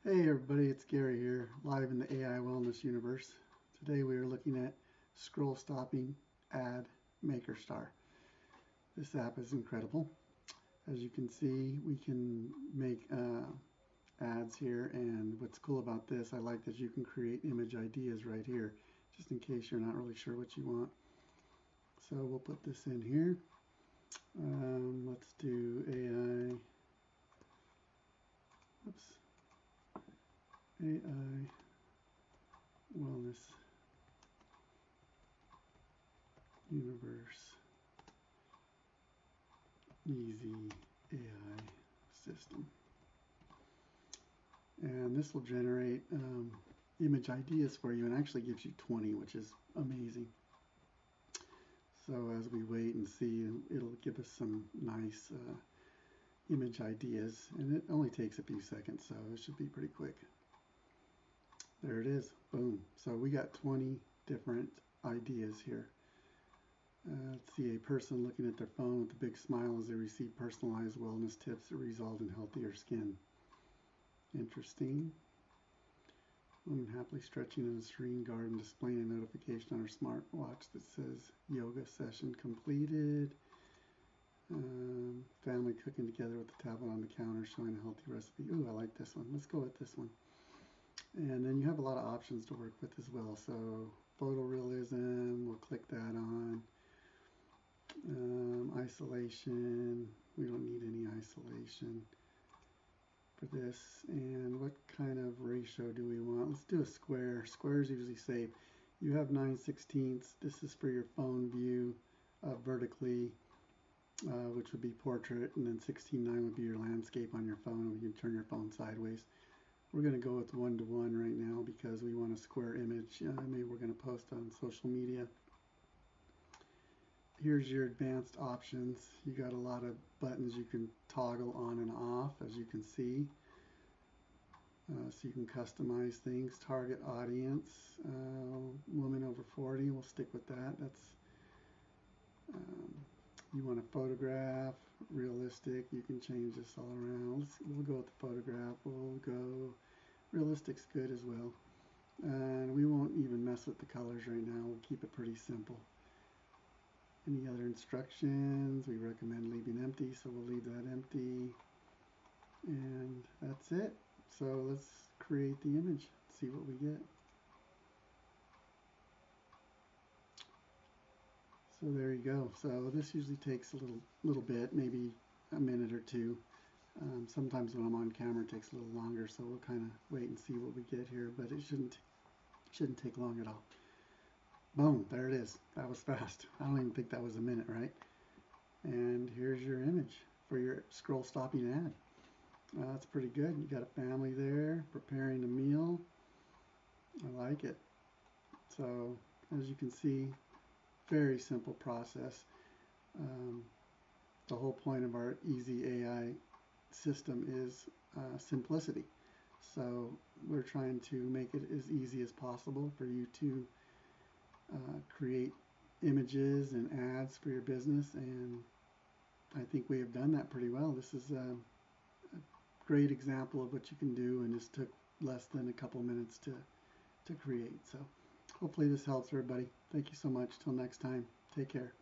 Hey everybody, it's Gary here, live in the AI Wellness universe. Today we are looking at scroll stopping ad MakerStar. This app is incredible. As you can see, we can make ads here, and what's cool about this, I like that you can create image ideas right here, just in case you're not really sure what you want. So we'll put this in here. Let's do AI, oops, AI Wellness Universe Easy AI System. And this will generate image ideas for you and actually gives you 20, which is amazing. So as we wait and see, it'll give us some nice image ideas, and it only takes a few seconds, so it should be pretty quick. There it is. Boom. So we got 20 different ideas here. Let's see, a person looking at their phone with a big smile as they receive personalized wellness tips that result in healthier skin. Interesting. Woman happily stretching in a serene garden, displaying a notification on her smartwatch that says yoga session completed. Family cooking together with the tablet on the counter, showing a healthy recipe. Ooh, I like this one. Let's go with this one. And then you have a lot of options to work with as well. So photorealism, we'll click that on. Isolation, we don't need any isolation for this. And what kind of ratio do we want? Let's do a square. Square is usually safe. You have 9/16. This is for your phone view vertically, which would be portrait, and then 16:9 would be your landscape on your phone. You can turn your phone sideways. We're going to go with 1:1 right now because we want a square image. Maybe we're going to post on social media. Here's your advanced options. You got a lot of buttons you can toggle on and off, as you can see. So you can customize things. Target audience, woman over 40. We'll stick with that. That's you want a photograph, realistic. You can change this all around. We'll go with the photograph. We'll go realistic's good as well. And we won't even mess with the colors right now. We'll keep it pretty simple. Any other instructions? We recommend leaving empty, so we'll leave that empty. And that's it. So let's create the image, see what we get. So there you go. So this usually takes a little bit, maybe a minute or two. Sometimes when I'm on camera it takes a little longer, so we'll kind of wait and see what we get here, but it shouldn't take long at all. Boom, there it is. That was fast. I don't even think that was a minute, right? And here's your image for your scroll stopping ad. That's pretty good. You got a family there preparing a meal. I like it. So as you can see, very simple process. Um, the whole point of our easy AI system is simplicity. So we're trying to make it as easy as possible for you to create images and ads for your business, and I think we have done that pretty well. This is a great example of what you can do, and this took less than a couple minutes to create. So hopefully this helps everybody. Thank you so much. Till next time, take care.